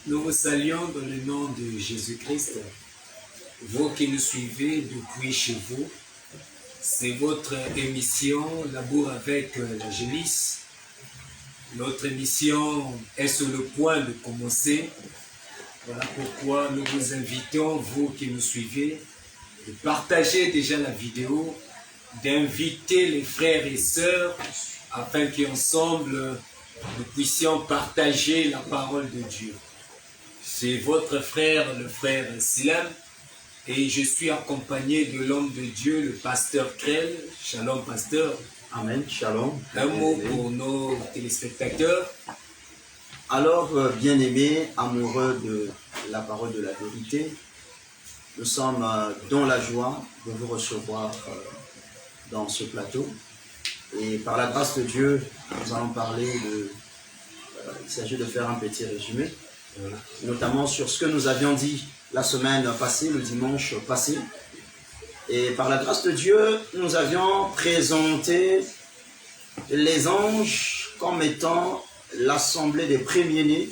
Nous vous saluons dans le nom de Jésus-Christ. Vous qui nous suivez depuis chez vous, c'est votre émission Labour avec la Gélisse. Notre émission est sur le point de commencer. Voilà pourquoi nous vous invitons, vous qui nous suivez, de partager déjà la vidéo, d'inviter les frères et sœurs afin qu'ensemble nous puissions partager la parole de Dieu. C'est votre frère, le frère Silam, et je suis accompagné de l'homme de Dieu, le pasteur Krell. Shalom, pasteur. Amen, shalom. Un mot pour nos téléspectateurs. Alors, bien-aimés, amoureux de la parole de la vérité, nous sommes dans la joie de vous recevoir dans ce plateau. Et par la grâce de Dieu, nous allons parler de... il s'agit de faire un petit résumé, notamment sur ce que nous avions dit la semaine passée, le dimanche passé. Et par la grâce de Dieu, nous avions présenté les anges comme étant l'assemblée des premiers-nés,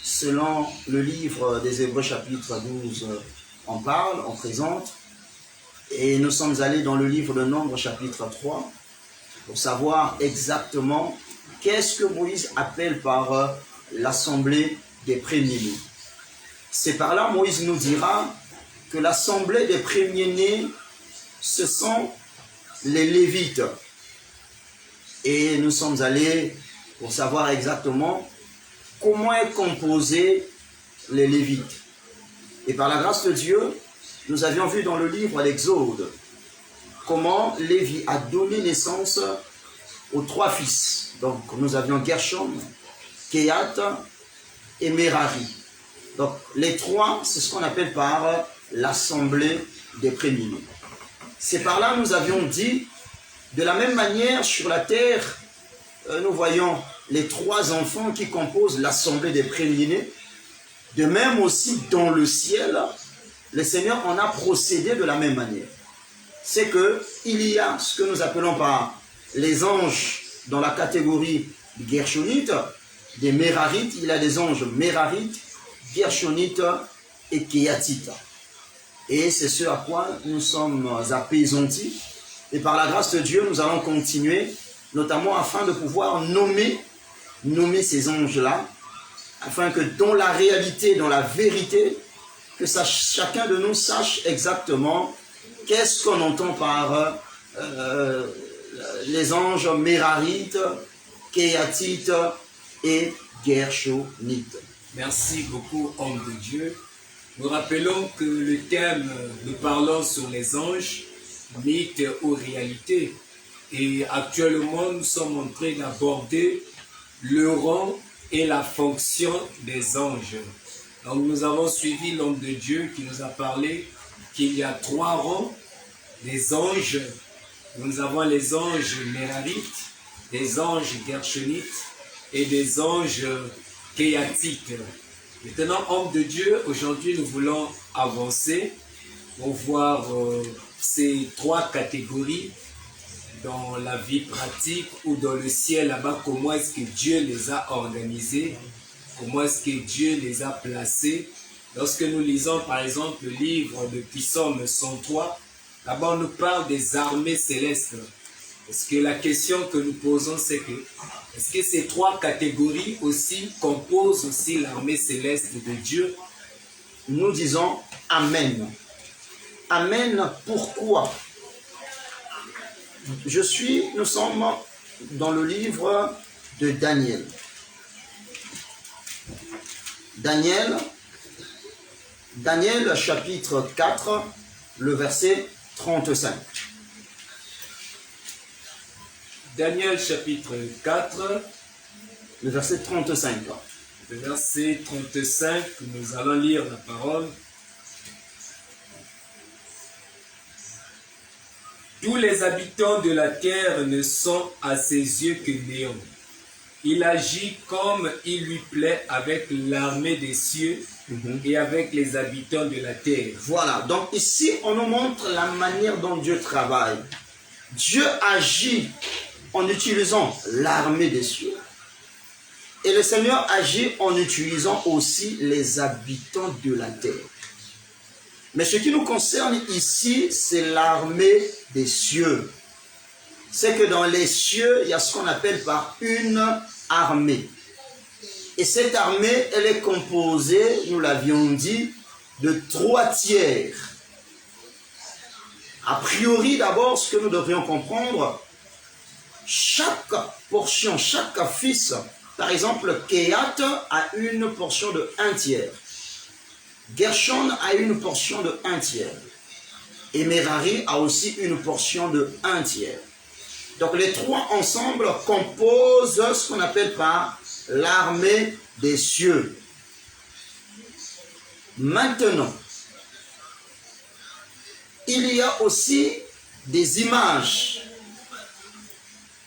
selon le livre des Hébreux chapitre 12, on parle, on présente. Et nous sommes allés dans le livre de Nombre chapitre 3 pour savoir exactement qu'est-ce que Moïse appelle par l'assemblée des premiers-nés. C'est par là, Moïse nous dira que l'assemblée des premiers-nés, ce sont les Lévites. Et nous sommes allés pour savoir exactement comment est composé les Lévites. Et par la grâce de Dieu, nous avions vu dans le livre d'Exode comment Lévi a donné naissance aux trois fils. Donc nous avions Gershom, Kehat et Merari. Donc les trois, c'est ce qu'on appelle par l'assemblée des premiers-nés. C'est par là nous avions dit, de la même manière sur la terre, nous voyons les trois enfants qui composent l'assemblée des premiers-nés. De même aussi dans le ciel, le Seigneur en a procédé de la même manière. C'est qu'il y a ce que nous appelons par les anges dans la catégorie Gershonites, des Mérarites. Il y a des anges Mérarites, Gershonites et Kéatites. Et c'est ce à quoi nous sommes apaisantis. Et par la grâce de Dieu, nous allons continuer, notamment afin de pouvoir nommer ces anges-là, afin que dans la réalité, dans la vérité, que chacun de nous sache exactement qu'est-ce qu'on entend par les anges Mérarites, Kéatites et Gershonites. Merci beaucoup, homme de Dieu. Nous rappelons que le thème, nous parlons sur les anges, mythes ou réalités. Et actuellement, nous sommes en train d'aborder le rang et la fonction des anges. Donc nous avons suivi l'homme de Dieu qui nous a parlé qu'il y a trois rangs des anges. Nous avons les anges Mérarites, des anges Gershonites et des anges Kéatites. Maintenant, homme de Dieu, aujourd'hui nous voulons avancer pour voir ces trois catégories dans la vie pratique ou dans le ciel là-bas, comment est-ce que Dieu les a organisés, comment est-ce que Dieu les a placés. Lorsque nous lisons par exemple le livre de Psaume 103, là-bas on nous parle des armées célestes. Est-ce que la question que nous posons c'est que, est-ce que ces trois catégories aussi composent aussi l'armée céleste de Dieu? Nous disons Amen. Amen, pourquoi? Nous sommes dans le livre de Daniel. Daniel chapitre 4, le verset 35. Daniel chapitre 4, le verset 35. Le verset 35, nous allons lire la parole. Tous les habitants de la terre ne sont à ses yeux que néant. Il agit comme il lui plaît avec l'armée des cieux et avec les habitants de la terre. Voilà, donc ici on nous montre la manière dont Dieu travaille. Dieu agit en utilisant l'armée des cieux Et le Seigneur agit en utilisant aussi les habitants de la terre. Mais ce qui nous concerne ici, c'est l'armée des cieux. C'est que dans les cieux, il y a ce qu'on appelle par une armée. Et cette armée, elle est composée, nous l'avions dit, de 3 tiers. A priori, d'abord, ce que nous devrions comprendre, chaque portion, chaque fils, par exemple, Kehat a une portion de 1 tiers. Gershon a une portion de 1 tiers. Et Merari a aussi une portion de 1 tiers. Donc les 3 ensemble composent ce qu'on appelle par l'armée des cieux. Maintenant, il y a aussi des images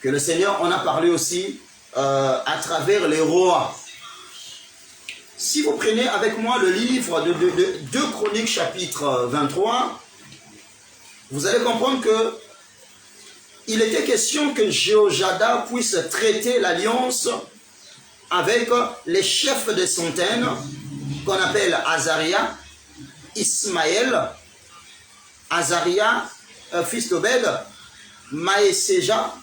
que le Seigneur en a parlé aussi à travers les rois. Si vous prenez avec moi le livre de 2 Chroniques chapitre 23, vous allez comprendre que il était question que Jéhojada puisse traiter l'alliance avec les chefs des centaines qu'on appelle Azaria, Ismaël, Azaria, fils d'Obed, Maëséja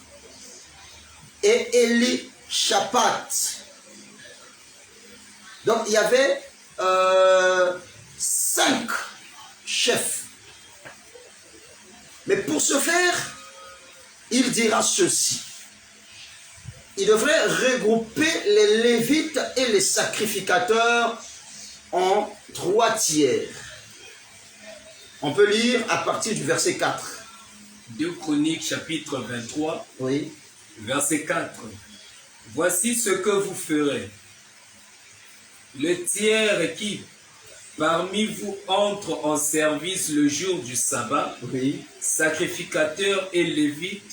et Élie-Shaphat. Donc il y avait 5 chefs. Mais pour ce faire, il dira ceci. Il devrait regrouper les Lévites et les sacrificateurs en 3 tiers. On peut lire à partir du verset 4. 2 Chroniques chapitre 23, Oui. verset 4. Voici ce que vous ferez. Le tiers qui parmi vous entre en service le jour du sabbat, Oui. sacrificateur et lévite,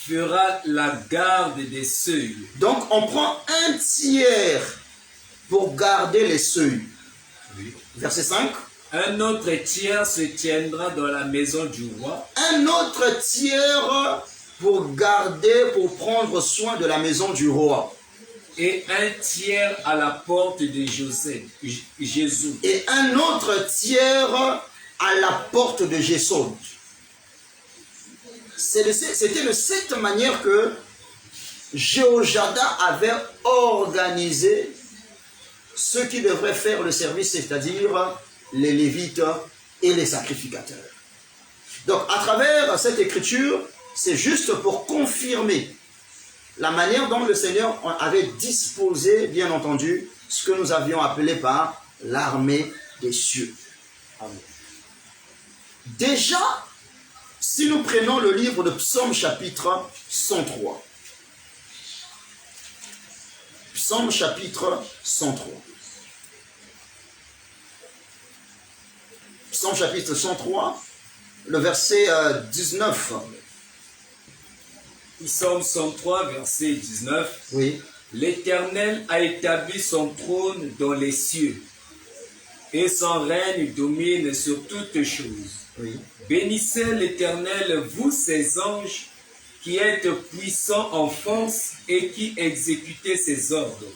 fera la garde des seuils. Donc on prend 1 tiers pour garder les seuils. Oui. Verset 5. Un autre tiers se tiendra dans la maison du roi. Un autre tiers pour garder, pour prendre soin de la maison du roi. Et un tiers à la porte de Jésus. Et un autre tiers à la porte de Jesod. C'était de cette manière que Jéhojada avait organisé ceux qui devraient faire le service, c'est-à-dire les Lévites et les sacrificateurs. Donc, à travers cette écriture, c'est juste pour confirmer la manière dont le Seigneur avait disposé, bien entendu, ce que nous avions appelé par l'armée des cieux. Amen. Déjà, si nous prenons le livre de Psaume chapitre 103. Psaume chapitre 103. Psaume chapitre 103, le verset 19. Psaume 103, verset 19. Oui. L'Éternel a établi son trône dans les cieux, et son règne domine sur toutes choses. Oui. Bénissez l'Éternel, vous ses anges, qui êtes puissants en force et qui exécutez ses ordres,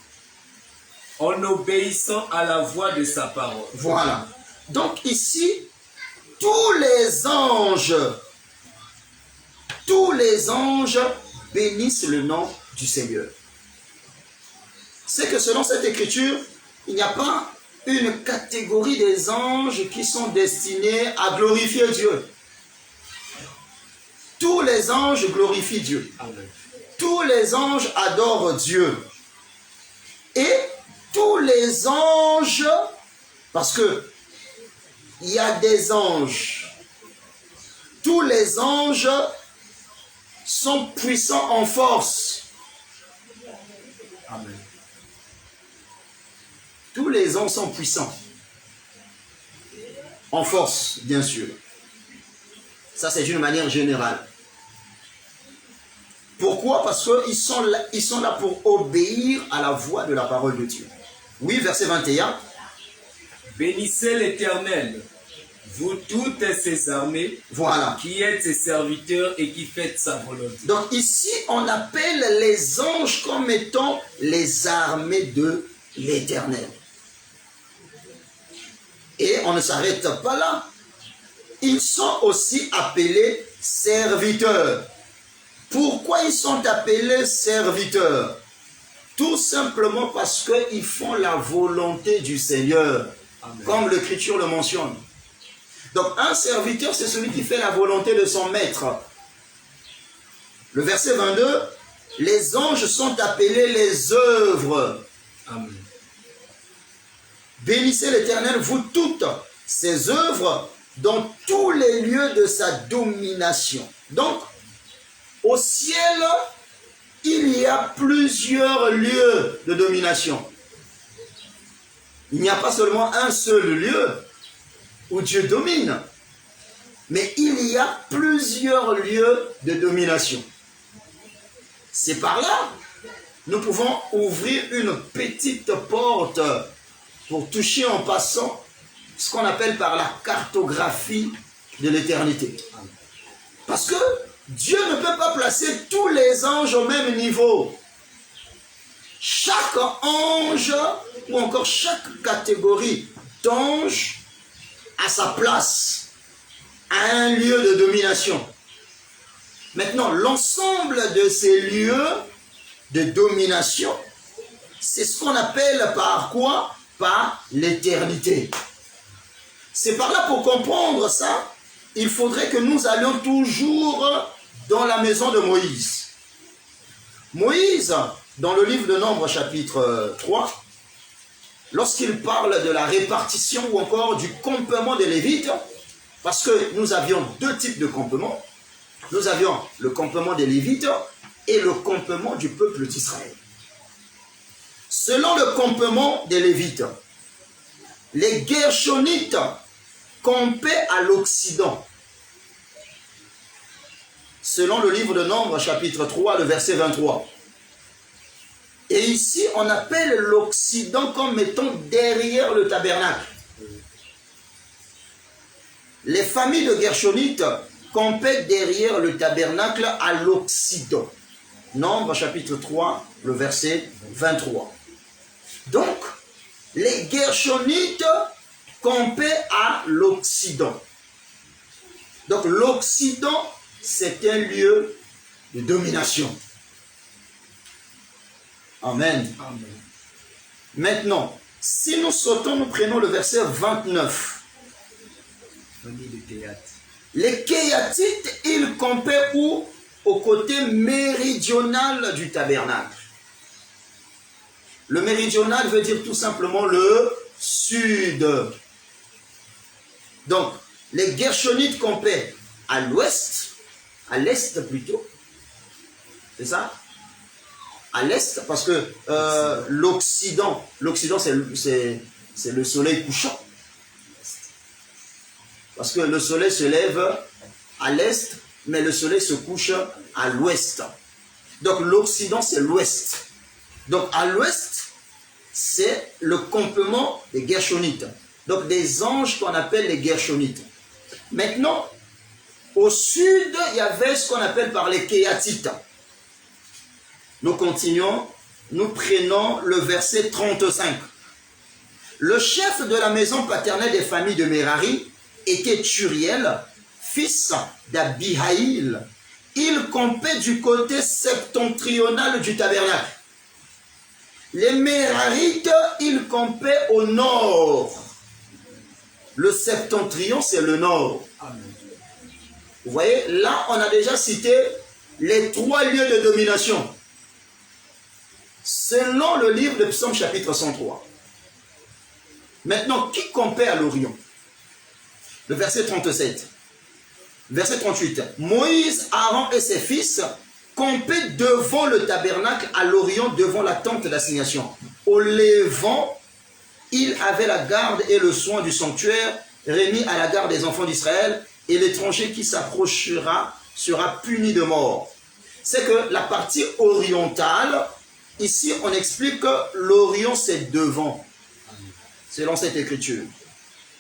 en obéissant à la voix de sa parole. Voilà. Donc ici, tous les anges bénissent le nom du Seigneur. C'est que selon cette écriture, il n'y a pas une catégorie des anges qui sont destinés à glorifier Dieu. Tous les anges glorifient Dieu. Amen. Tous les anges adorent Dieu. Et tous les anges, parce que il y a des anges, tous les anges sont puissants en force. Amen. Tous les anges sont puissants. En force, bien sûr. Ça, c'est d'une manière générale. Pourquoi? Parce qu'ils sont là pour obéir à la voix de la parole de Dieu. Oui, verset 21. Bénissez l'Éternel, Vous toutes ces armées, Voilà. qui êtes ses serviteurs et qui faites sa volonté. Donc ici, on appelle les anges comme étant les armées de l'Éternel. Et on ne s'arrête pas là. Ils sont aussi appelés serviteurs. Pourquoi ils sont appelés serviteurs? Tout simplement parce qu'ils font la volonté du Seigneur, Amen. comme l'Écriture le mentionne. Donc un serviteur, c'est celui qui fait la volonté de son maître. Le verset 22, les anges sont appelés les œuvres. Amen. Bénissez l'Éternel, vous toutes ses œuvres, dans tous les lieux de sa domination. Donc, au ciel, il y a plusieurs lieux de domination. Il n'y a pas seulement un seul lieu où Dieu domine, mais il y a plusieurs lieux de domination. C'est par là, nous pouvons ouvrir une petite porte pour toucher en passant ce qu'on appelle par la cartographie de l'éternité. Parce que Dieu ne peut pas placer tous les anges au même niveau. Chaque ange, ou encore chaque catégorie d'anges, a sa place, a un lieu de domination. Maintenant, l'ensemble de ces lieux de domination, c'est ce qu'on appelle par quoi? Par l'éternité. C'est par là, pour comprendre ça, il faudrait que nous allions toujours dans la maison de Moïse. Moïse, dans le livre de Nombres, chapitre 3, lorsqu'il parle de la répartition ou encore du campement des Lévites, parce que nous avions deux types de campements. Nous avions le campement des Lévites et le campement du peuple d'Israël. Selon le campement des Lévites, les Gershonites campaient à l'Occident. Selon le livre de Nombres, chapitre 3, le verset 23. Et ici, on appelle l'Occident comme étant derrière le tabernacle. Les familles de Gershonites campaient derrière le tabernacle à l'Occident. Nombres, chapitre 3, le verset 23. Donc, les Gershonites campaient à l'Occident. Donc, l'Occident, c'est un lieu de domination. Amen. Amen. Maintenant, si nous sautons, nous prenons le verset 29. Les Kéatites, ils campaient où? Au côté méridional du tabernacle. Le méridional veut dire tout simplement le sud. Donc, les Gershonites campaient à l'ouest, à l'est plutôt. C'est ça? À l'est, parce que l'Occident, c'est le soleil couchant. Parce que le soleil se lève à l'est, mais le soleil se couche à l'ouest. Donc l'Occident, c'est l'ouest. Donc à l'ouest, c'est le campement des Gershonites. Donc des anges qu'on appelle les Gershonites. Maintenant, au sud, il y avait ce qu'on appelle par les Kéatites. Nous continuons, nous prenons le verset 35. Le chef de la maison paternelle des familles de Merari était Turiel, fils d'Abihaïl. Il campait du côté septentrional du tabernacle. Les Mérarites, ils campaient au nord. Le septentrion, c'est le nord. Amen. Vous voyez, là, on a déjà cité les trois lieux de domination. Selon le livre de Psaume chapitre 103. Maintenant, qui campait à l'Orient? Le verset 37. Verset 38. Moïse, Aaron et ses fils campaient devant le tabernacle à l'Orient, devant la tente d'assignation. Au levant, il avait la garde et le soin du sanctuaire, remis à la garde des enfants d'Israël, et l'étranger qui s'approchera sera puni de mort. C'est que la partie orientale, ici on explique que l'Orient c'est devant, selon cette écriture.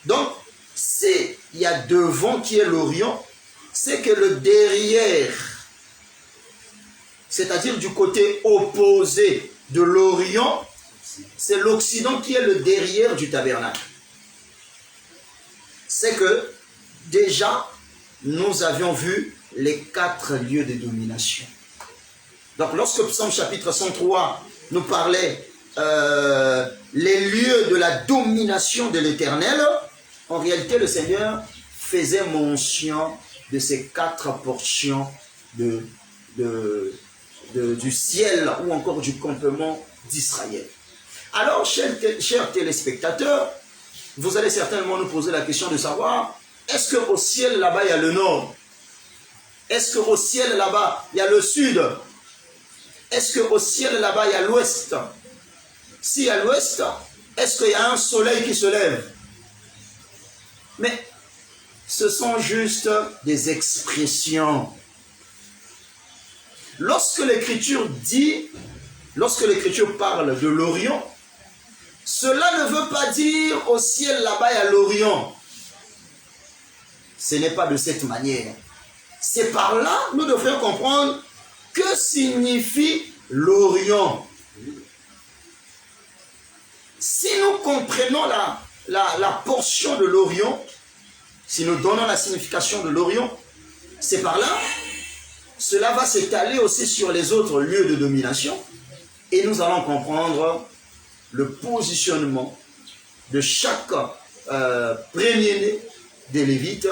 Donc, si il y a devant qui est l'Orient, c'est que le derrière, c'est-à-dire du côté opposé de l'Orient, c'est l'Occident qui est le derrière du tabernacle. C'est que déjà, nous avions vu les 4 lieux de domination. Donc lorsque Psaume chapitre 103 nous parlait les lieux de la domination de l'Éternel, en réalité le Seigneur faisait mention de ces 4 portions du ciel ou encore du campement d'Israël. Alors, chers téléspectateurs, vous allez certainement nous poser la question de savoir, est-ce qu'au ciel là-bas il y a le nord? Est-ce qu'au ciel là-bas il y a le sud? Est-ce qu'au ciel là-bas il y a l'ouest? Si à l'ouest, est-ce qu'il y a un soleil qui se lève? Mais ce sont juste des expressions. Lorsque l'Écriture parle de l'Orient, cela ne veut pas dire au ciel là-bas il y a l'Orient. Ce n'est pas de cette manière. C'est par là, nous devrions comprendre que signifie l'Orient. Si nous comprenons la portion de l'Orient, si nous donnons la signification de l'Orient, c'est par là, cela va s'étaler aussi sur les autres lieux de domination et nous allons comprendre le positionnement de chaque premier-né des Lévites,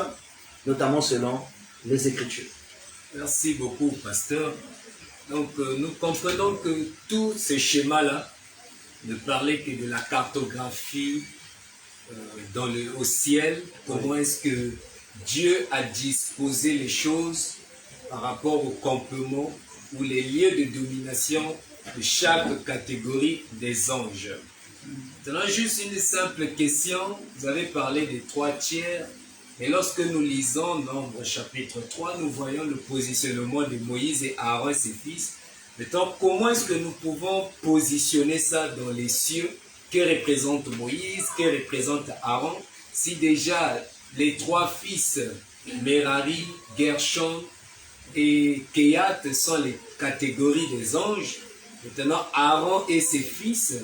notamment selon les Écritures. Merci beaucoup, pasteur. Donc, nous comprenons que tous ces schémas-là ne parlaient que de la cartographie au ciel. Comment est-ce que Dieu a disposé les choses par rapport au campement ou les lieux de domination de chaque catégorie des anges. Maintenant, juste une simple question. Vous avez parlé des 3 tiers. Et lorsque nous lisons Nombre chapitre 3, nous voyons le positionnement de Moïse et Aaron et ses fils. Maintenant, comment est-ce que nous pouvons positionner ça dans les cieux? Que représente Moïse? Que représente Aaron? Si déjà les 3 fils, Merari, Gershon et Kehat, sont les catégories des anges, maintenant Aaron et ses fils,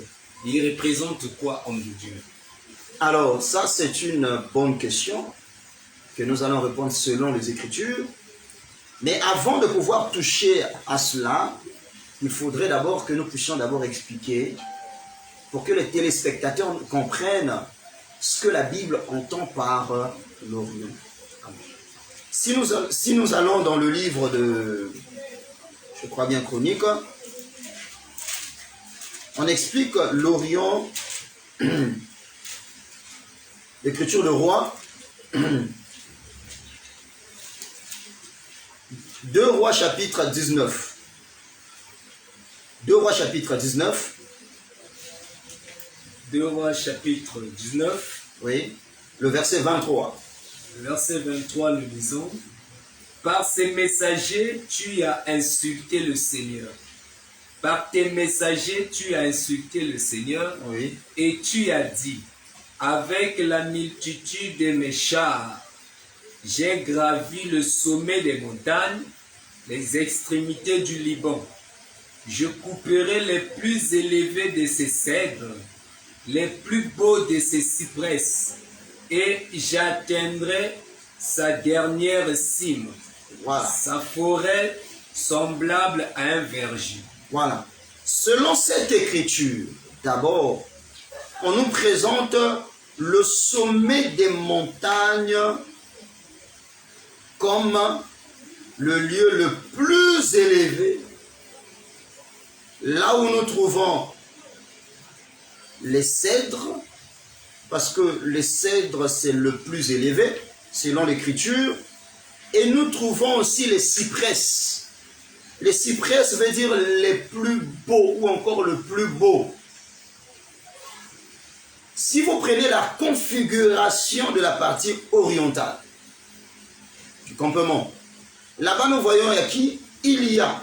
ils représentent quoi, homme de Dieu? Alors, ça c'est une bonne question que nous allons répondre selon les Écritures. Mais avant de pouvoir toucher à cela, il faudrait d'abord que nous puissions d'abord expliquer, pour que les téléspectateurs comprennent ce que la Bible entend par l'Orient. Si nous allons dans le livre de, je crois bien, Chronique, on explique l'Orient, l'Écriture de Roi, 2 Rois chapitre 19. 2 Rois chapitre 19. 2 Rois chapitre 19. Oui, le verset 23. Le verset 23, nous lisons: par ces messagers, tu as insulté le Seigneur. Par tes messagers, tu as insulté le Seigneur. Oui. Et tu as dit: avec la multitude de mes chars, j'ai gravi le sommet des montagnes, les extrémités du Liban. Je couperai les plus élevés de ces cèdres, les plus beaux de ces cyprès, et j'atteindrai sa dernière cime. Voilà. Sa forêt semblable à un verger. Voilà. Selon cette écriture, d'abord, on nous présente le sommet des montagnes comme le lieu le plus élevé, là où nous trouvons les cèdres, parce que les cèdres c'est le plus élevé selon l'écriture, et nous trouvons aussi les cyprès. Les cyprès veut dire les plus beaux ou encore le plus beau. Si vous prenez la configuration de la partie orientale du campement, là-bas nous voyons qui il y a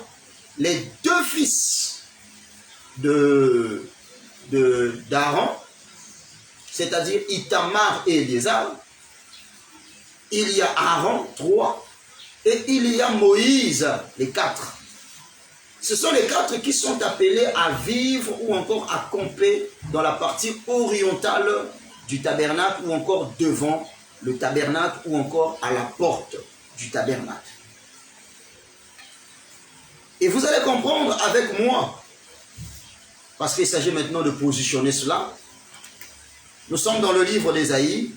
les 2 fils d'Aaron, c'est-à-dire Itamar et Éléazar, il y a Aaron, 3, et il y a Moïse, les 4. Ce sont les 4 qui sont appelés à vivre ou encore à camper dans la partie orientale du tabernacle ou encore devant le tabernacle ou encore à la porte du tabernacle. Et vous allez comprendre avec moi, parce qu'il s'agit maintenant de positionner cela. Nous sommes dans le livre d'Ésaïe,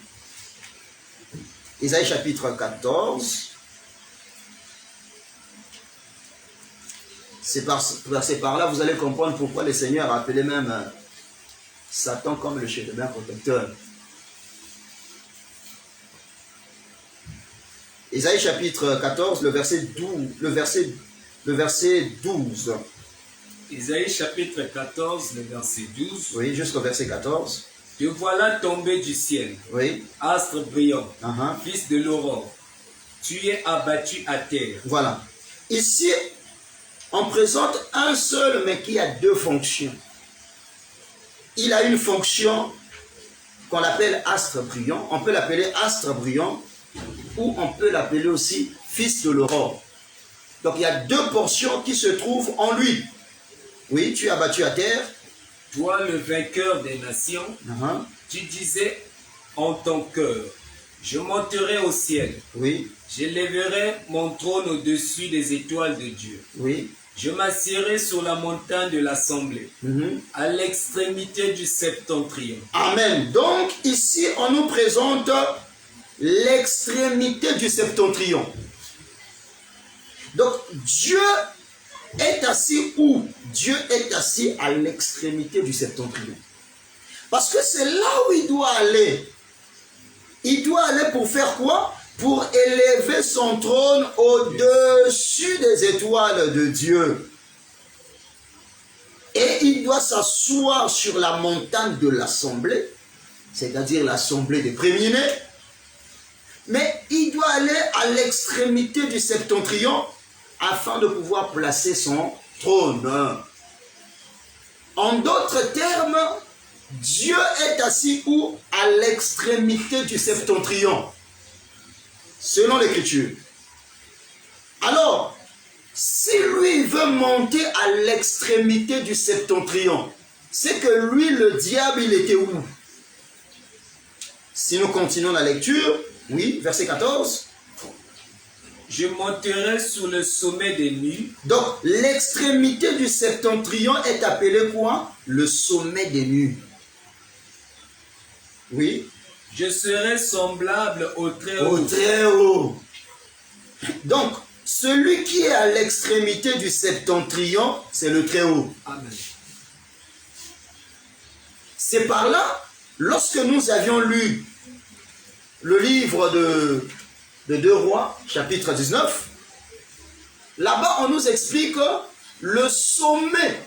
Ésaïe chapitre 14. C'est par là, vous allez comprendre pourquoi le Seigneur a appelé même Satan comme le chérubin protecteur. Ésaïe chapitre 14, le verset 12. Isaïe chapitre 14, le verset 12. Oui, jusqu'au verset 14. Te voilà tombé du ciel, Oui. astre brillant, Uh-huh. fils de l'aurore. Tu es abattu à terre. Voilà. Ici, on présente un seul, mais qui a 2 fonctions. Il a une fonction qu'on appelle astre brillant. On peut l'appeler astre brillant ou on peut l'appeler aussi fils de l'aurore. Donc il y a 2 portions qui se trouvent en lui. Oui, tu es abattu à terre. Toi, le vainqueur des nations, Uh-huh. tu disais en ton cœur, je monterai au ciel, Oui, j'élèverai mon trône au-dessus des étoiles de Dieu. oui. Je m'assiérai sur la montagne de l'assemblée, Mhm. à l'extrémité du septentrion. Amen. Donc ici, on nous présente l'extrémité du septentrion. Donc Dieu est assis où? Dieu est assis à l'extrémité du septentrion. Parce que c'est là où il doit aller. Il doit aller pour faire quoi? Pour élever son trône au-dessus des étoiles de Dieu. Et il doit s'asseoir sur la montagne de l'assemblée, c'est-à-dire l'assemblée des premiers-nés. Mais il doit aller à l'extrémité du septentrion afin de pouvoir placer son trône. En d'autres termes, Dieu est assis où? À l'extrémité du septentrion, selon l'Écriture. Alors, si lui veut monter à l'extrémité du septentrion, c'est que lui, le diable, il était où? Si nous continuons la lecture, oui, verset 14. Je monterai sur le sommet des nues. Donc, l'extrémité du septentrion est appelée quoi? Le sommet des nues. Oui. Je serai semblable au Très-Haut. Au Très-Haut. Donc, celui qui est à l'extrémité du septentrion, c'est le Très-Haut. Amen. C'est par là, lorsque nous avions lu le livre de 2 Rois, chapitre 19, là-bas on nous explique le sommet.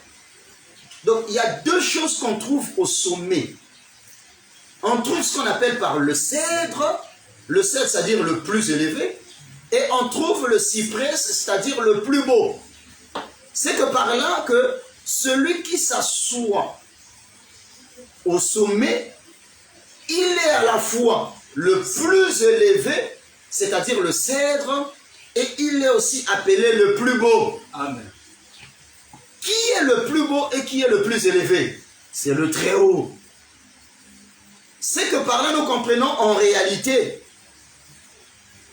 Donc il y a 2 choses qu'on trouve au sommet. On trouve ce qu'on appelle par le cèdre c'est-à-dire le plus élevé, et on trouve le cyprès, c'est-à-dire le plus beau. C'est que par là que celui qui s'assoit au sommet, il est à la fois le plus élevé, c'est-à-dire le cèdre, et il est aussi appelé le plus beau. Amen. Qui est le plus beau et qui est le plus élevé? C'est le Très-Haut. C'est que par là nous comprenons en réalité,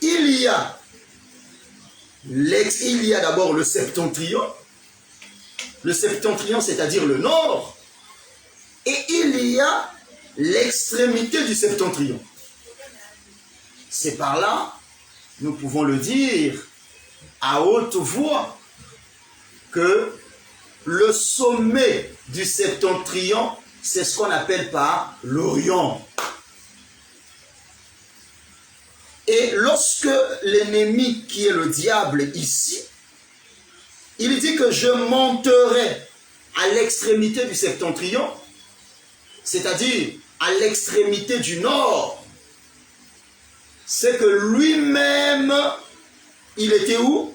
il y a d'abord le septentrion, c'est-à-dire le nord, et il y a l'extrémité du septentrion. C'est par là, nous pouvons le dire à haute voix, que le sommet du septentrion, c'est ce qu'on appelle par l'Orient. Et lorsque l'ennemi qui est le diable ici, il dit que je monterai à l'extrémité du septentrion, c'est-à-dire à l'extrémité du nord, c'est que lui-même, il était où?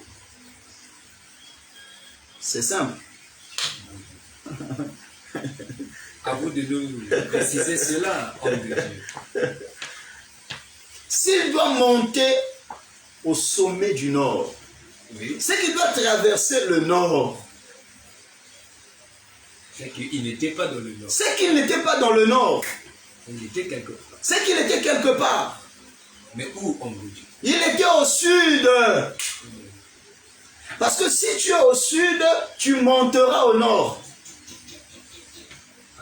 C'est simple. À vous de nous préciser cela, homme de Dieu. s'il doit monter au sommet du nord, Oui. c'est qu'il doit traverser le nord. C'est qu'il n'était pas dans le nord. C'est qu'il n'était pas dans le nord. Il était quelque part. C'est qu'il était quelque part. Mais où on vous dit? Il était au sud. Parce que si tu es au sud, tu monteras au nord.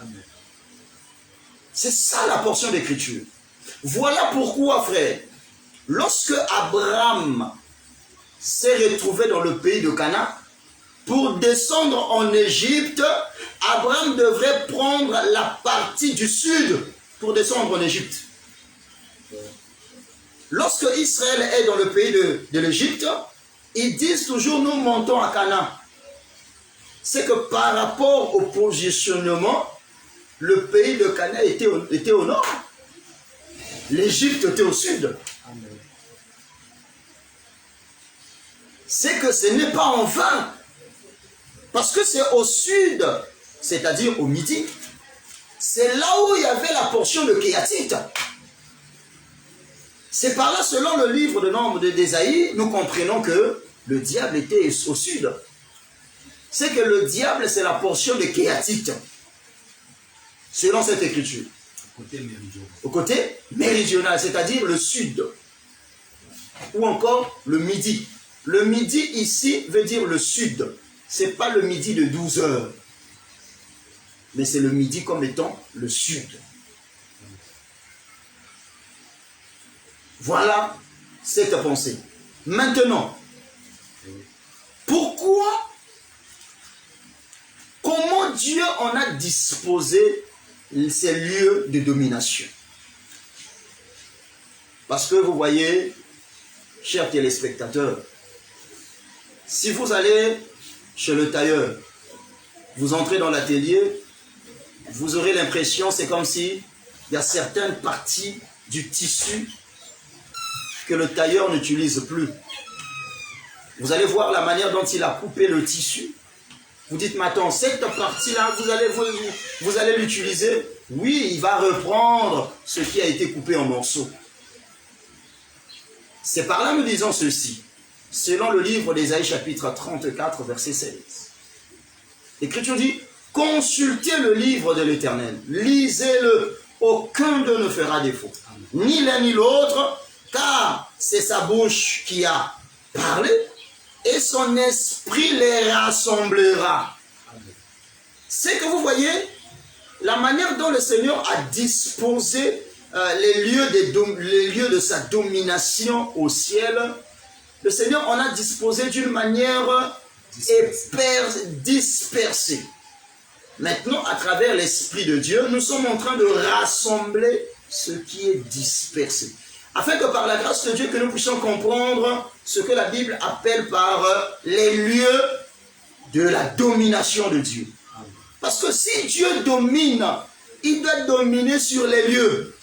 Amen. C'est ça la portion d'écriture. Voilà pourquoi, frère, lorsque Abraham s'est retrouvé dans le pays de Canaan, pour descendre en Égypte, Abraham devrait prendre la partie du sud pour descendre en Égypte. Lorsque Israël est dans le pays de l'Égypte, ils disent toujours nous montons à Canaan. C'est que par rapport au positionnement, le pays de Canaan était au nord. L'Égypte était au sud. Amen. C'est que ce n'est pas en vain. Parce que c'est au sud, c'est-à-dire au midi. C'est là où il y avait la portion de Kéatite. C'est par là, selon le livre de Nombre d'Ésaïe, nous comprenons que le diable était au sud. C'est que le diable, c'est la portion de Kéatite. Selon cette écriture. Côté méridional. Au côté méridional, c'est-à-dire le sud. Ou encore le midi. Le midi ici veut dire le sud. Ce n'est pas le midi de 12 heures. Mais c'est le midi comme étant le sud. Voilà cette pensée. Maintenant, pourquoi, comment Dieu en a disposé ces lieux de domination? Parce que vous voyez, chers téléspectateurs, si vous allez chez le tailleur, vous entrez dans l'atelier, vous aurez l'impression, c'est comme si il y a certaines parties du tissu que le tailleur n'utilise plus. Vous allez voir la manière dont il a coupé le tissu. Vous dites, mais attends, cette partie-là, vous allez l'utiliser? Oui, il va reprendre ce qui a été coupé en morceaux. C'est par là nous disons ceci. Selon le livre d'Ésaïe chapitre 34, verset 16. L'Écriture dit, consultez le livre de l'Éternel, lisez-le, aucun d'eux ne fera défaut. Ni l'un ni l'autre, car c'est sa bouche qui a parlé, et son esprit les rassemblera. C'est que vous voyez, la manière dont le Seigneur a disposé les lieux de sa domination au ciel, le Seigneur en a disposé d'une manière dispersée. Maintenant, à travers l'Esprit de Dieu, nous sommes en train de rassembler ce qui est dispersé. Afin que par la grâce de Dieu, que nous puissions comprendre ce que la Bible appelle par les lieux de la domination de Dieu. Parce que si Dieu domine, il doit dominer sur les lieux.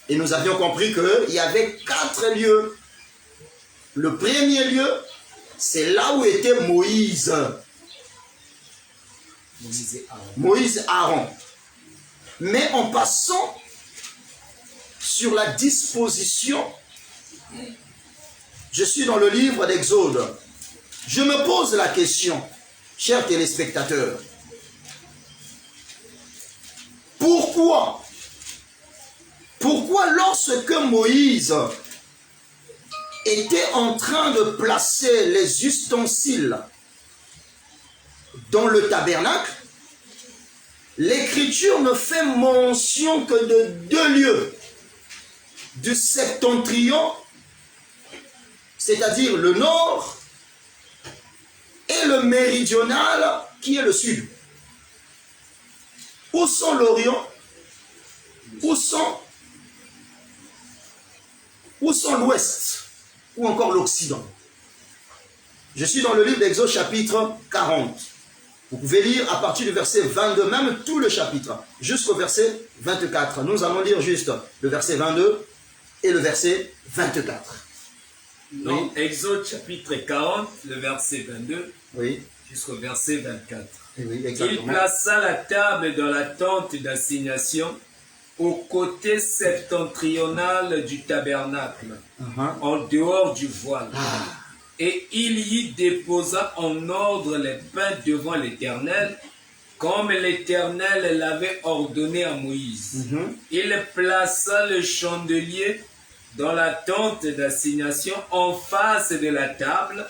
Et nous avions compris qu'il y avait 4 lieux. Le premier lieu, c'est là où était Moïse. Moïse et Aaron. Mais en passant sur la disposition, je suis dans le livre d'Exode. Je me pose la question, chers téléspectateurs, pourquoi lorsque Moïse était en train de placer les ustensiles dans le tabernacle, l'Écriture ne fait mention que de 2 lieux, du septentrion, c'est-à-dire le nord, et le méridional, qui est le sud. Où sont l'Orient? Où sont l'Ouest? Ou encore l'Occident? Je suis dans le livre d'Exode chapitre 40. Vous pouvez lire à partir du verset 22, même tout le chapitre, jusqu'au verset 24. Nous allons lire juste le verset 22 et le verset 24. Donc, oui. Exode chapitre 40, le verset 22, oui, jusqu'au verset 24. Oui, exactement. Il plaça la table dans la tente d'assignation au côté septentrional du tabernacle, en dehors du voile. Et il y déposa en ordre les pains devant l'Éternel, comme l'Éternel l'avait ordonné à Moïse. Il plaça le chandelier dans la tente d'assignation en face de la table,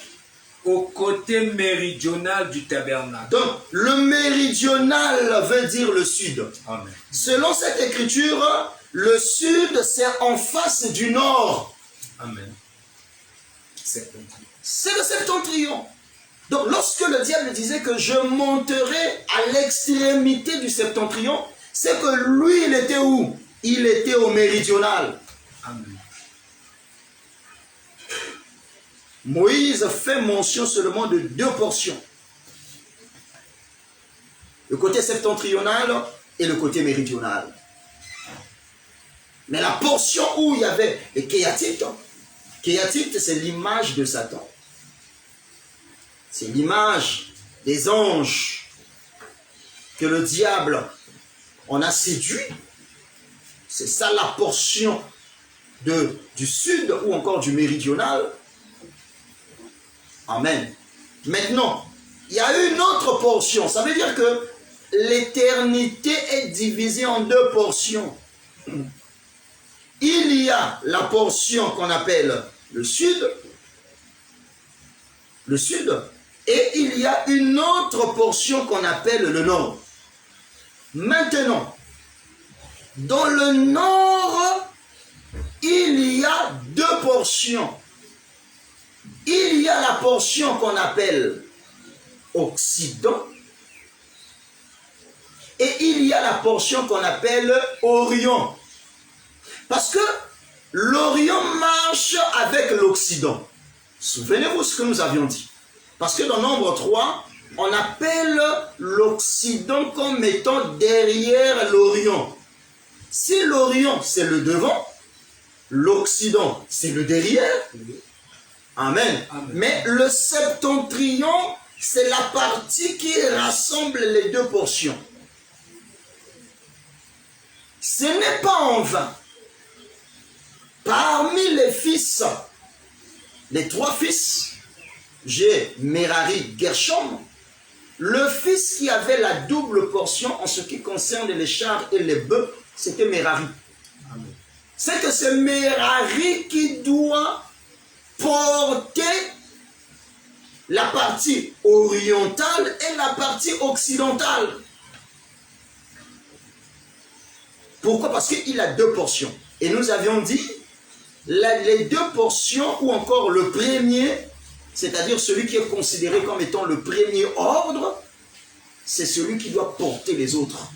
au côté méridional du tabernacle. Donc, le méridional veut dire le sud. Amen. Selon cette écriture, le sud, c'est en face du nord. Amen. C'est le septentrion. Donc, lorsque le diable disait que je monterai à l'extrémité du septentrion, c'est que lui, il était où? Il était au méridional. Amen. Moïse fait mention seulement de deux portions. Le côté septentrional et le côté méridional. Mais la portion où il y avait les kéatites, c'est l'image de Satan. C'est l'image des anges que le diable en a séduit. C'est ça la portion du sud ou encore du méridional. Amen. Maintenant, il y a une autre portion. Ça veut dire que l'éternité est divisée en deux portions. Il y a la portion qu'on appelle le sud, et il y a une autre portion qu'on appelle le nord. Maintenant, dans le nord, il y a deux portions. Il y a la portion qu'on appelle Occident et il y a la portion qu'on appelle Orient. Parce que l'Orient marche avec l'Occident. Souvenez-vous ce que nous avions dit. Parce que dans Nombre 3, on appelle l'Occident comme étant derrière l'Orient. Si l'Orient, c'est le devant, l'Occident, c'est le derrière. Amen. Amen. Mais le septentrion, c'est la partie qui rassemble les deux portions. Ce n'est pas en vain. Parmi les fils, les trois fils, j'ai Merari, Gershom, le fils qui avait la double portion en ce qui concerne les chars et les bœufs, c'était Merari. C'est que c'est Merari qui doit porter la partie orientale et la partie occidentale. Pourquoi? Parce qu'il a deux portions. Et nous avions dit, les deux portions, ou encore le premier, c'est-à-dire celui qui est considéré comme étant le premier ordre, c'est celui qui doit porter les autres.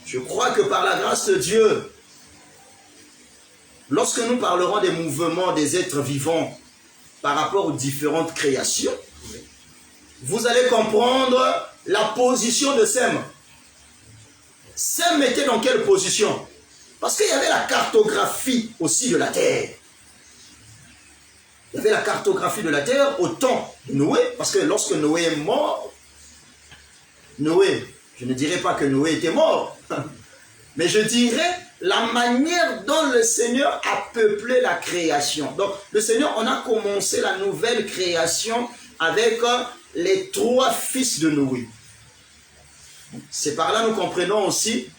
Je crois que par la grâce de Dieu, lorsque nous parlerons des mouvements des êtres vivants par rapport aux différentes créations, vous allez comprendre la position de Sem. Sem était dans quelle position? Parce qu'il y avait la cartographie aussi de la terre. Il y avait la cartographie de la terre au temps de Noé, parce que lorsque Noé est mort, Noé, je ne dirais pas que Noé était mort, mais je dirais la manière dont le Seigneur a peuplé la création. Donc, le Seigneur, on a commencé la nouvelle création avec les trois fils de Noé. C'est par là nous comprenons aussi,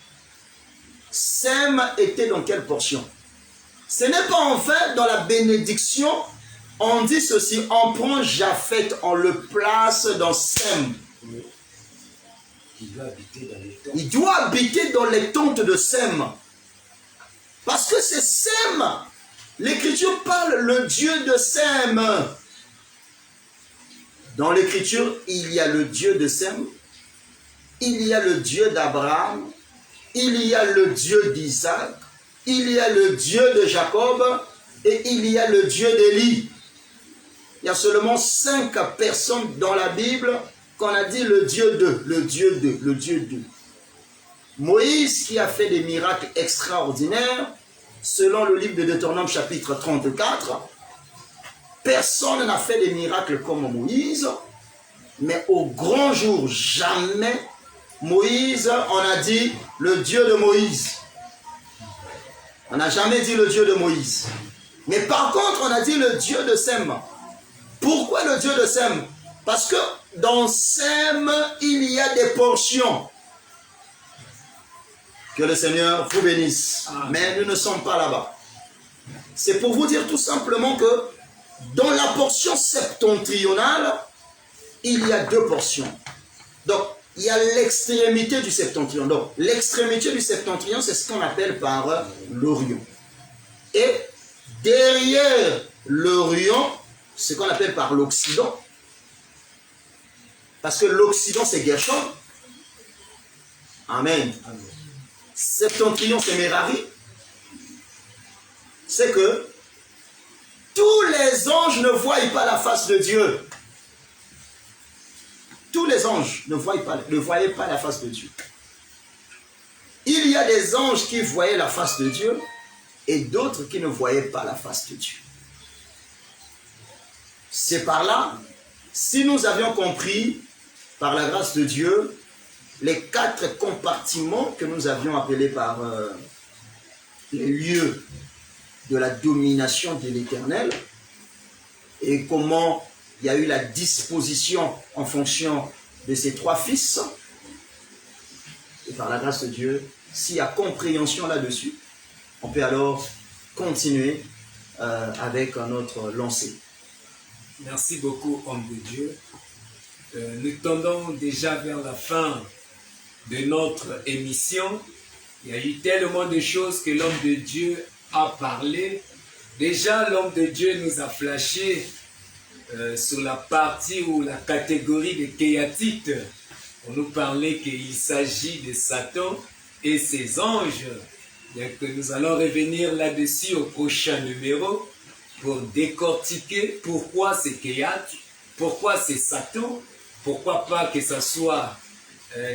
Sem était dans quelle portion? Ce n'est pas en vain dans la bénédiction, on dit ceci, on prend Japheth, on le place dans Sem. Il doit habiter dans les tentes de Sem. Parce que c'est Sem. L'Écriture parle le Dieu de Sem. Dans l'Écriture, il y a le Dieu de Sem, il y a le Dieu d'Abraham, il y a le Dieu d'Isaac, il y a le Dieu de Jacob et il y a le Dieu d'Élie. Il y a seulement 5 personnes dans la Bible qu'on a dit le Dieu de, le Dieu de, le Dieu de. Moïse qui a fait des miracles extraordinaires, selon le livre de Deutéronome chapitre 34, personne n'a fait des miracles comme Moïse, mais au grand jour, jamais Moïse, on a dit le Dieu de Moïse. On n'a jamais dit le Dieu de Moïse. Mais par contre, on a dit le Dieu de Sem. Pourquoi le Dieu de Sem? Parce que dans Sem, il y a des portions. Que le Seigneur vous bénisse. Mais nous ne sommes pas là-bas. C'est pour vous dire tout simplement que dans la portion septentrionale, il y a deux portions. Donc, il y a l'extrémité du septentrion. Donc, l'extrémité du septentrion, c'est ce qu'on appelle par l'Orient. Et derrière l'Orient, ce qu'on appelle par l'Occident. Parce que l'Occident, c'est Gershon. Amen. Septentrion, c'est Merari. C'est que tous les anges ne voient pas la face de Dieu. Tous les anges ne voyaient pas la face de Dieu. Il y a des anges qui voyaient la face de Dieu et d'autres qui ne voyaient pas la face de Dieu. C'est par là, si nous avions compris, par la grâce de Dieu, les 4 compartiments que nous avions appelés par les lieux de la domination de l'Éternel, et comment il y a eu la disposition en fonction de ces 3 fils, et par la grâce de Dieu, s'il y a compréhension là-dessus, on peut alors continuer avec notre lancée. Merci beaucoup, homme de Dieu. Nous tendons déjà vers la fin de notre émission. Il y a eu tellement de choses que l'homme de Dieu a parlé. Déjà, l'homme de Dieu nous a flashé sur la partie ou la catégorie des Kéatites. On nous parlait qu'il s'agit de Satan et ses anges. Donc, nous allons revenir là-dessus au prochain numéro pour décortiquer pourquoi c'est Kéat, pourquoi c'est Satan, pourquoi pas que ce soit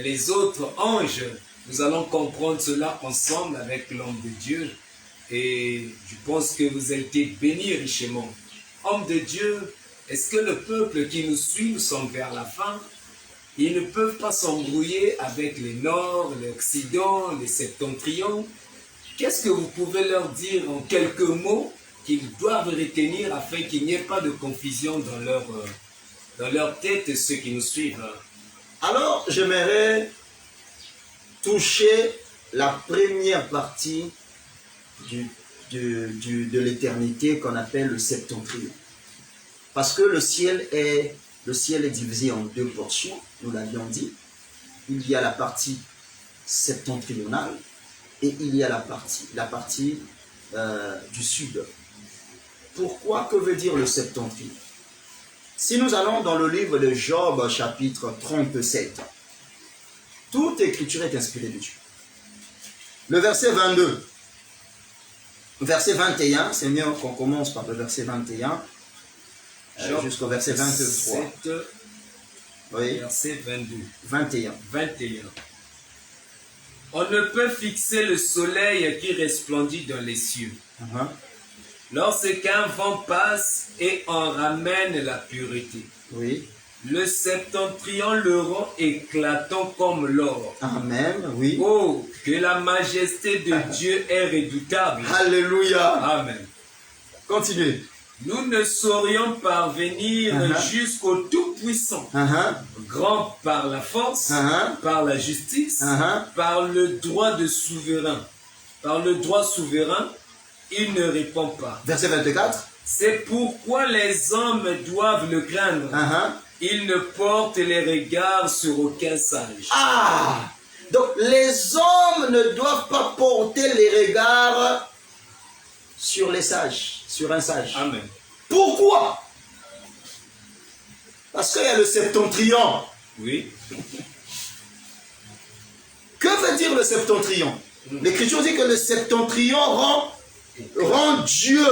les autres anges. Nous allons comprendre cela ensemble avec l'homme de Dieu. Et je pense que vous avez été bénis richement. Homme de Dieu, est-ce que le peuple qui nous suit, nous sommes vers la fin, ils ne peuvent pas s'embrouiller avec les Nord, l'Occident, les Septentrions? Qu'est-ce que vous pouvez leur dire en quelques mots qu'ils doivent retenir afin qu'il n'y ait pas de confusion dans leur tête, ceux qui nous suivent? Alors, j'aimerais toucher la première partie de l'éternité qu'on appelle le septentrion. Parce que le ciel est divisé en 2 portions, nous l'avions dit. Il y a la partie septentrionale et il y a la partie du sud. Pourquoi? Que veut dire le septentrion? Si nous allons dans le livre de Job, chapitre 37, toute écriture est inspirée de Dieu. Le verset 22, verset 21, c'est mieux qu'on commence par le verset 21 jusqu'au verset 23. 7, oui. Verset 22. 21. On ne peut fixer le soleil qui resplendit dans les cieux. Lorsqu'un vent passe et en ramène la pureté. Oui. Le septentrion le rend éclatant comme l'or. Amen, oui. Oh, que la majesté de Dieu est redoutable. Alléluia. Amen. Continuez. Nous ne saurions parvenir jusqu'au Tout-Puissant, grand par la force, par la justice, par le droit de souverain. Par le droit souverain, il ne répond pas. Verset 24. C'est pourquoi les hommes doivent le craindre. Il ne porte les regards sur aucun sage. Ah! Donc les hommes ne doivent pas porter les regards sur les sages, sur un sage. Amen. Pourquoi? Parce qu'il y a le septentrion. Oui. Que veut dire le septentrion? L'Écriture dit que le septentrion rend Dieu.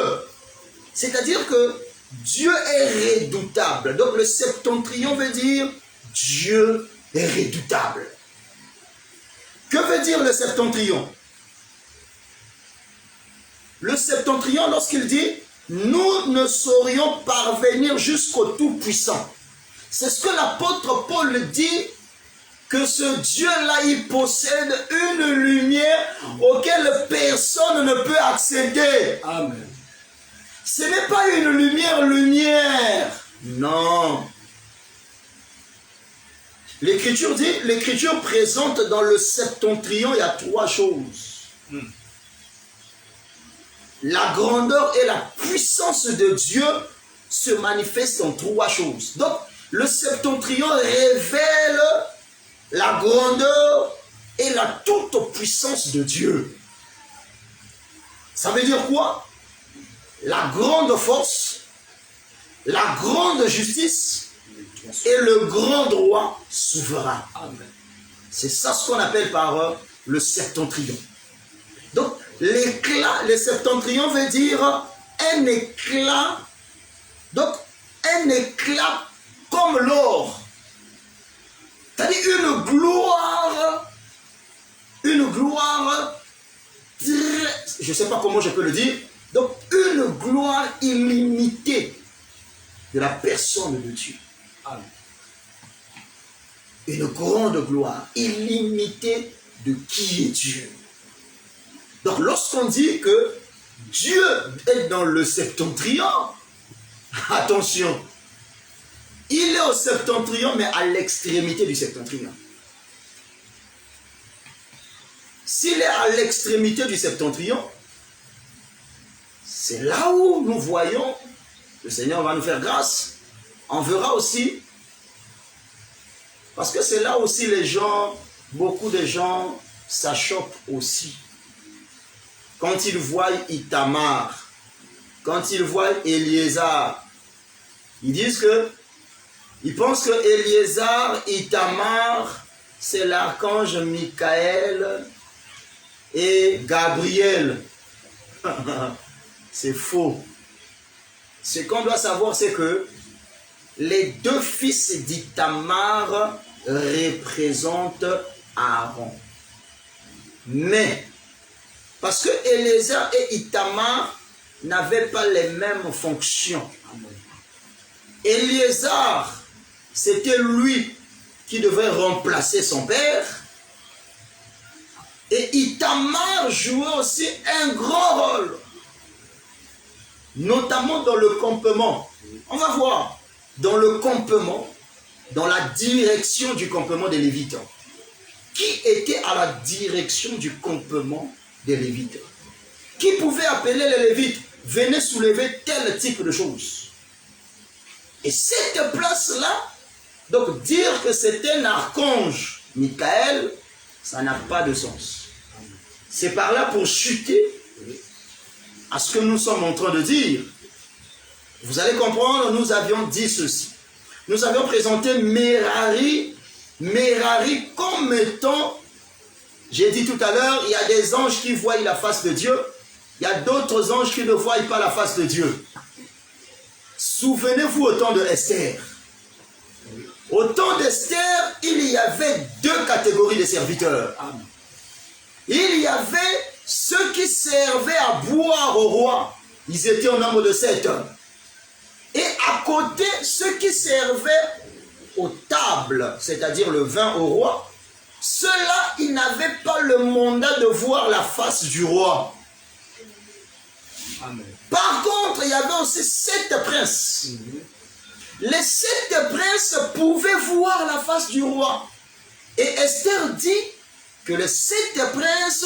C'est-à-dire que Dieu est redoutable. Donc le septentrion veut dire Dieu est redoutable. Que veut dire le septentrion? Le septentrion, lorsqu'il dit nous ne saurions parvenir jusqu'au Tout-Puissant. C'est ce que l'apôtre Paul dit que ce Dieu-là, il possède une lumière auquel personne ne peut accéder. Amen. Ce n'est pas une lumière. Non. L'Écriture dit, l'Écriture présente dans le septentrion, il y a 3 choses. La grandeur et la puissance de Dieu se manifestent en 3 choses. Donc, le septentrion révèle la grandeur et la toute-puissance de Dieu. Ça veut dire quoi? La grande force, la grande justice et le grand droit souverain. Amen. C'est ça ce qu'on appelle par le septentrion. Donc, l'éclat, le septentrion veut dire un éclat. Donc, un éclat comme l'or. C'est-à-dire une gloire, je ne sais pas comment je peux le dire. Donc, une gloire illimitée de la personne de Dieu. Amen. Une grande gloire illimitée de qui est Dieu. Donc, lorsqu'on dit que Dieu est dans le septentrion, attention, il est au septentrion, mais à l'extrémité du septentrion. S'il est à l'extrémité du septentrion, c'est là où nous voyons, le Seigneur va nous faire grâce, on verra aussi, parce que c'est là aussi les gens, beaucoup de gens s'achoppent aussi. Quand ils voient Ithamar, quand ils voient Éliézar, ils disent que, ils pensent que Éliézar, Ithamar, c'est l'archange Michael et Gabriel. C'est faux. Ce qu'on doit savoir, c'est que les 2 fils d'Ithamar représentent Aaron. Mais, parce que Éléazar et Ithamar n'avaient pas les mêmes fonctions. Éléazar, c'était lui qui devait remplacer son père. Et Ithamar jouait aussi un grand rôle, notamment dans le campement. On va voir, dans le campement, dans la direction du campement des Lévites. Qui était à la direction du campement des Lévites? Qui pouvait appeler les Lévites? Venez soulever tel type de choses. Et cette place-là, donc dire que c'était un archange Michael, ça n'a pas de sens. C'est par là pour chuter à ce que nous sommes en train de dire. Vous allez comprendre, nous avions dit ceci. Nous avions présenté Merari comme étant, j'ai dit tout à l'heure, il y a des anges qui voient la face de Dieu, il y a d'autres anges qui ne voient pas la face de Dieu. Souvenez-vous au temps de Esther. Au temps d'Esther, il y avait 2 catégories de serviteurs. Il y avait ceux qui servaient à boire au roi. Ils étaient au nombre de 7. Et à côté, ceux qui servaient aux tables, c'est-à-dire le vin au roi, ceux-là, ils n'avaient pas le mandat de voir la face du roi. Amen. Par contre, il y avait aussi 7 princes. Les 7 princes pouvaient voir la face du roi. Et Esther dit que les 7 princes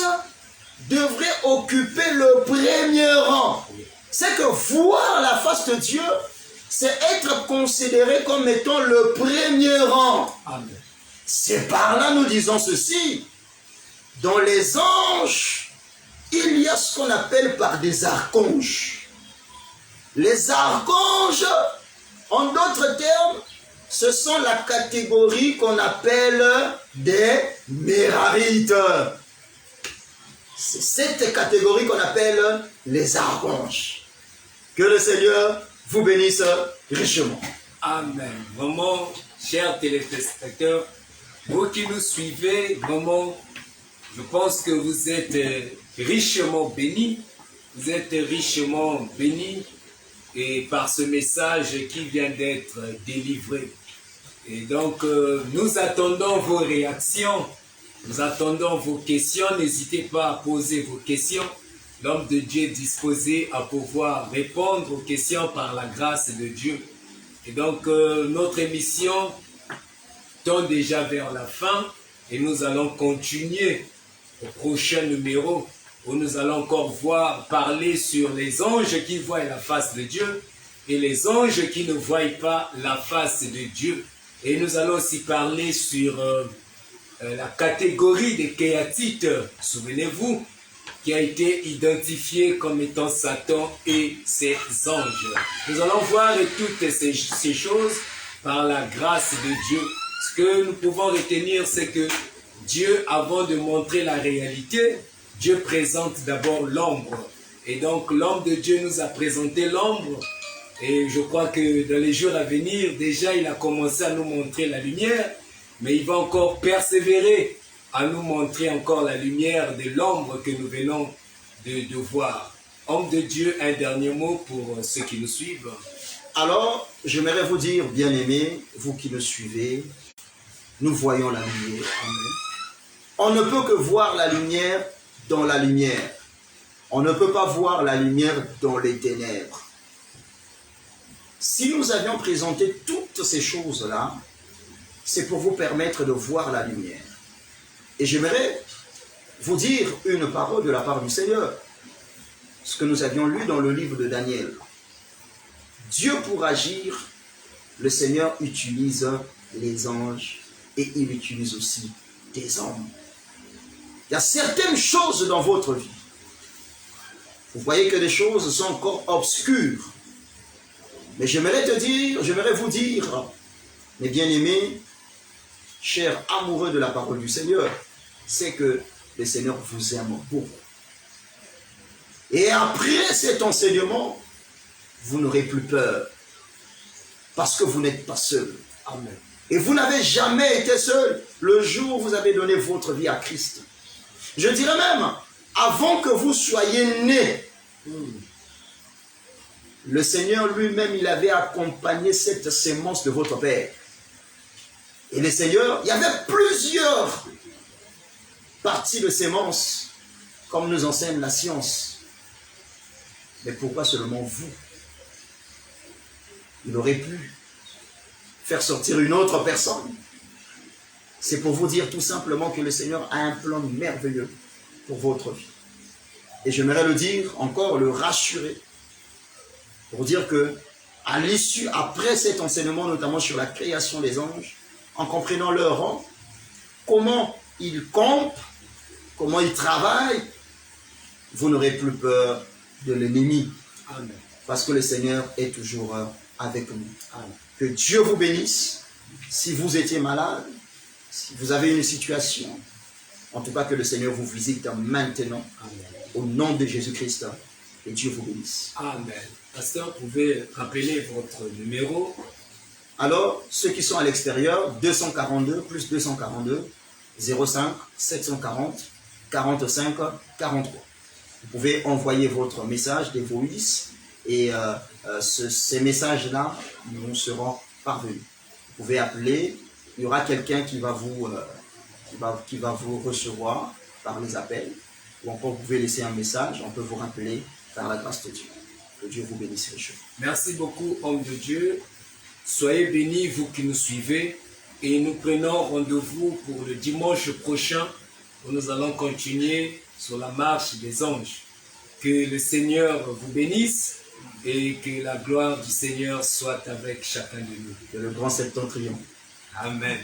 devraient occuper le premier rang. C'est que voir la face de Dieu, c'est être considéré comme étant le premier rang. C'est par là nous disons ceci. Dans les anges, il y a ce qu'on appelle par des archanges. Les archanges, en d'autres termes, ce sont la catégorie qu'on appelle des mérarites. C'est cette catégorie qu'on appelle les archanges. Que le Seigneur vous bénisse richement. Amen. Vraiment, chers téléspectateurs, vous qui nous suivez, vraiment, je pense que vous êtes richement bénis. Vous êtes richement bénis et par ce message qui vient d'être délivré. Et donc, nous attendons vos réactions, nous attendons vos questions. N'hésitez pas à poser vos questions. L'homme de Dieu est disposé à pouvoir répondre aux questions par la grâce de Dieu. Et donc, notre émission tend déjà vers la fin et nous allons continuer au prochain numéro où nous allons encore parler sur les anges qui voient la face de Dieu et les anges qui ne voient pas la face de Dieu. Et nous allons aussi parler sur la catégorie des kéatites, souvenez-vous, qui a été identifiée comme étant Satan et ses anges. Nous allons voir toutes ces choses par la grâce de Dieu. Ce que nous pouvons retenir, c'est que Dieu, avant de montrer la réalité, Dieu présente d'abord l'ombre. Et donc l'homme de Dieu nous a présenté l'ombre. Et je crois que dans les jours à venir, déjà il a commencé à nous montrer la lumière, mais il va encore persévérer à nous montrer encore la lumière de l'ombre que nous venons de voir. Homme de Dieu, un dernier mot pour ceux qui nous suivent. Alors, j'aimerais vous dire, bien-aimés, vous qui me suivez, nous voyons la lumière. Amen. On ne peut que voir la lumière dans la lumière. On ne peut pas voir la lumière dans les ténèbres. Si nous avions présenté toutes ces choses-là, c'est pour vous permettre de voir la lumière. Et j'aimerais vous dire une parole de la part du Seigneur. Ce que nous avions lu dans le livre de Daniel. Dieu, pour agir, le Seigneur utilise les anges et il utilise aussi des hommes. Il y a certaines choses dans votre vie. Vous voyez que les choses sont encore obscures. Mais j'aimerais vous dire, mes bien-aimés, chers amoureux de la parole du Seigneur, c'est que le Seigneur vous aime beaucoup. Et après cet enseignement, vous n'aurez plus peur. Parce que vous n'êtes pas seul. Amen. Et vous n'avez jamais été seul le jour où vous avez donné votre vie à Christ. Je dirais même, avant que vous soyez nés, le Seigneur lui-même, il avait accompagné cette sémence de votre Père. Et le Seigneur, il y avait plusieurs parties de sémence, comme nous enseigne la science. Mais pourquoi seulement vous? Il aurait pu faire sortir une autre personne. C'est pour vous dire tout simplement que le Seigneur a un plan merveilleux pour votre vie. Et j'aimerais le dire encore, le rassurer, pour dire que à l'issue, après cet enseignement, notamment sur la création des anges, en comprenant leur rang, comment ils campent, comment ils travaillent, vous n'aurez plus peur de l'ennemi. Amen. Parce que le Seigneur est toujours avec nous. Amen. Que Dieu vous bénisse. Si vous étiez malade, si vous avez une situation, en tout cas que le Seigneur vous visite maintenant. Amen. Au nom de Jésus-Christ. Et Dieu vous bénisse. Amen. Pasteur, vous pouvez rappeler votre numéro? Alors, ceux qui sont à l'extérieur, 242 plus 242, 05 740 45 43. Vous pouvez envoyer votre message, des voices, et ces messages-là nous seront parvenus. Vous pouvez appeler, il y aura quelqu'un qui va vous recevoir par les appels, ou encore vous pouvez laisser un message, on peut vous rappeler par la grâce de Dieu. Que Dieu vous bénisse richement. Merci beaucoup, homme de Dieu. Soyez bénis, vous qui nous suivez, et nous prenons rendez-vous pour le dimanche prochain où nous allons continuer sur la marche des anges. Que le Seigneur vous bénisse et que la gloire du Seigneur soit avec chacun de nous. Que le grand septentrion. Amen.